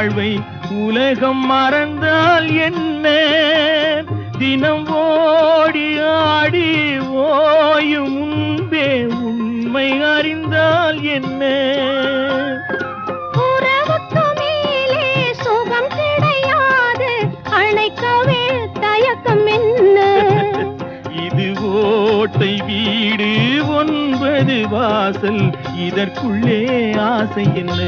வாழ்வை உலகம் மறந்தால் என்ன? தினம் ஓடி ஆடி ஓயும் முன்பே உண்மை அறிந்தால் என்ன? உறவுக்கு மேலே சுகம் கிடையாது, அணைக்கவே தயக்கம் என்ன? இது ஓட்டை வீடு 9 வாசல், இதற்குள்ளே ஆசை என்ன?